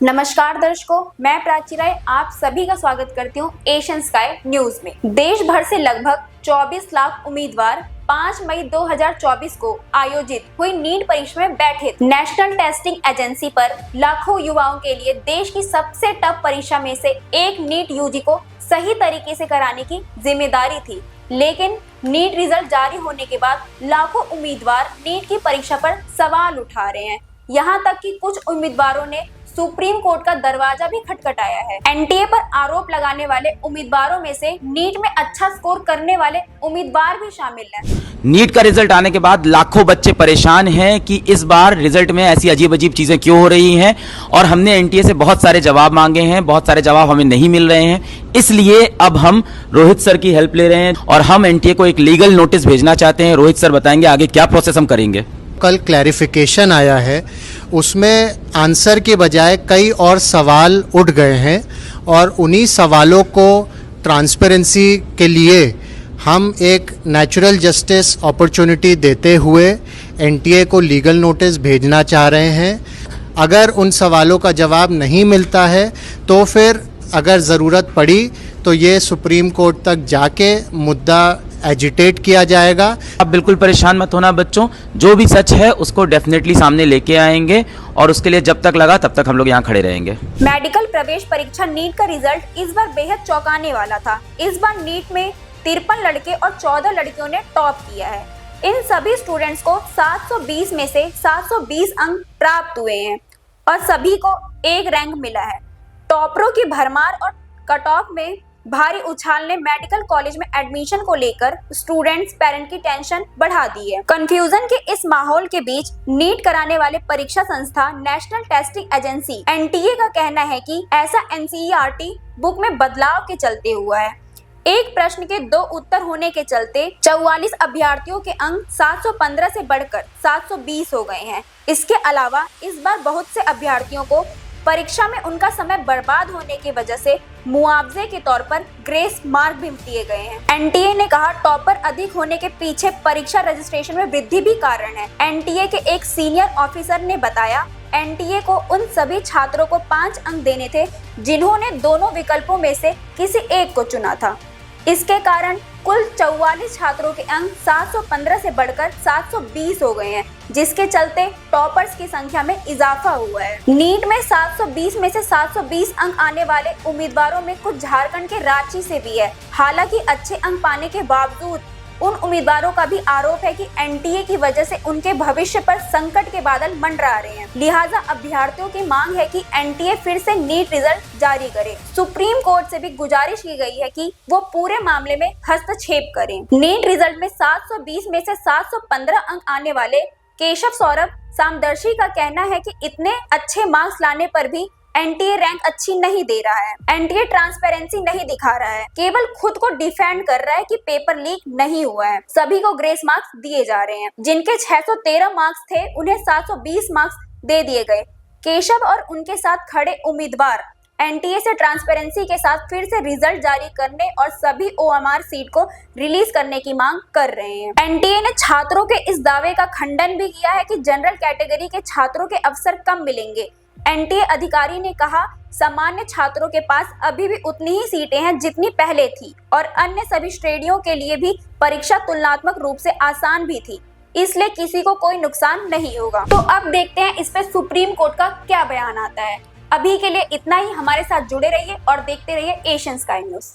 नमस्कार दर्शकों, मैं प्राची राय आप सभी का स्वागत करती हूँ एशियन स्काई न्यूज में। देश भर से लगभग 24 लाख उम्मीदवार 5 मई 2024 को आयोजित हुई नीट परीक्षा में बैठे। नेशनल टेस्टिंग एजेंसी पर लाखों युवाओं के लिए देश की सबसे टफ परीक्षा में से एक नीट यूजी को सही तरीके से कराने की जिम्मेदारी थी, लेकिन नीट रिजल्ट जारी होने के बाद लाखों उम्मीदवार नीट की परीक्षा पर सवाल उठा रहे हैं। यहाँ तक कि कुछ उम्मीदवारों ने सुप्रीम कोर्ट का दरवाजा भी खटखटाया है। एनटीए पर आरोप लगाने वाले उम्मीदवारों में से नीट में अच्छा स्कोर करने वाले उम्मीदवार भी शामिल हैं। नीट का रिजल्ट आने के बाद लाखों बच्चे परेशान हैं कि इस बार रिजल्ट में ऐसी अजीब अजीब चीजें क्यों हो रही हैं, और हमने एनटीए से बहुत सारे जवाब मांगे हैं, बहुत सारे जवाब हमें नहीं मिल रहे हैं। इसलिए अब हम रोहित सर की हेल्प ले रहे हैं और हम एनटीए को एक लीगल नोटिस भेजना चाहते हैं। रोहित सर बताएंगे आगे क्या प्रोसेस हम करेंगे। कल क्लैरिफिकेशन आया है, उसमें आंसर के बजाय कई और सवाल उठ गए हैं और उन्हीं सवालों को ट्रांसपेरेंसी के लिए हम एक नेचुरल जस्टिस अपॉर्चुनिटी देते हुए एनटीए को लीगल नोटिस भेजना चाह रहे हैं। अगर उन सवालों का जवाब नहीं मिलता है तो फिर अगर ज़रूरत पड़ी तो ये सुप्रीम कोर्ट तक जाके मुद्दा एजिटेट किया जाएगा। अब बिल्कुल परेशान मत होना बच्चों, जो भी सच है उसको डेफिनेटली सामने लेके आएंगे और उसके लिए जब तक लगा तब तक हम लोग यहाँ खड़े रहेंगे। मेडिकल प्रवेश परीक्षा नीट का रिजल्ट इस बार बेहद चौंकाने वाला था। इस बार नीट में 53 लड़के और 14 लड़कियों ने टॉप किया है। इन सभी स्टूडेंट्स को 720 में से 720 अंक प्राप्त हुए हैं और सभी को एक रैंक मिला है। टॉपरों की भरमार और कट ऑफ में भारी उछाल ने मेडिकल कॉलेज में एडमिशन को लेकर स्टूडेंट्स पेरेंट की टेंशन बढ़ा दी है। कंफ्यूजन के इस माहौल के बीच नीट कराने वाले परीक्षा संस्था नेशनल टेस्टिंग एजेंसी एनटीए का कहना है कि ऐसा एनसीईआरटी बुक में बदलाव के चलते हुआ है। एक प्रश्न के 2 उत्तर होने के चलते 44 अभ्यर्थियों के अंक 715 से बढ़कर 720 हो गए हैं। इसके अलावा इस बार बहुत से अभ्यर्थियों को परीक्षा में उनका समय बर्बाद होने की वजह से मुआवजे के तौर पर ग्रेस मार्क भी दिए गए हैं। एनटीए ने कहा टॉपर अधिक होने के पीछे परीक्षा रजिस्ट्रेशन में वृद्धि भी कारण है। एनटीए के एक सीनियर ऑफिसर ने बताया एनटीए को उन सभी छात्रों को 5 अंक देने थे जिन्होंने दोनों विकल्पों में से किसी एक को चुना था। इसके कारण कुल 44 छात्रों के अंक 715 से बढ़कर 720 हो गए हैं, जिसके चलते टॉपर्स की संख्या में इजाफा हुआ है। नीट में 720 में से 720 अंक आने वाले उम्मीदवारों में कुछ झारखंड के रांची से भी है। हालांकि अच्छे अंक पाने के बावजूद उन उम्मीदवारों का भी आरोप है कि एनटीए की वजह से उनके भविष्य पर संकट के बादल मंडरा रहे हैं। लिहाजा अभ्यर्थियों की मांग है कि एनटीए फिर से नीट रिजल्ट जारी करे। सुप्रीम कोर्ट से भी गुजारिश की गई है कि वो पूरे मामले में हस्तक्षेप करें। नीट रिजल्ट में 720 में से 715 अंक आने वाले केशव सौरभ सामदर्शी का कहना है कि इतने अच्छे मार्क्स लाने पर भी एनटीए रैंक अच्छी नहीं दे रहा है। एनटीए ट्रांसपेरेंसी नहीं दिखा रहा है, केवल खुद को डिफेंड कर रहा है कि पेपर लीक नहीं हुआ है। सभी को ग्रेस मार्क्स दिए जा रहे हैं। जिनके 613 मार्क्स थे उन्हें 720 मार्क्स दे दिए गए। केशव और उनके साथ खड़े उम्मीदवार एनटीए से ट्रांसपेरेंसी के साथ फिर से रिजल्ट जारी करने और सभी ओएमआर सीट को रिलीज करने की मांग कर रहे हैं। एनटीए ने छात्रों के इस दावे का खंडन भी किया है कि जनरल कैटेगरी के छात्रों के अवसर कम मिलेंगे। एनटीए अधिकारी ने कहा सामान्य छात्रों के पास अभी भी उतनी ही सीटें हैं जितनी पहले थी और अन्य सभी श्रेणियों के लिए भी परीक्षा तुलनात्मक रूप से आसान भी थी, इसलिए किसी को कोई नुकसान नहीं होगा। तो अब देखते हैं इस पे सुप्रीम कोर्ट का क्या बयान आता है। अभी के लिए इतना ही। हमारे साथ जुड़े रहिए और देखते रहिए एशियन स्काई न्यूज।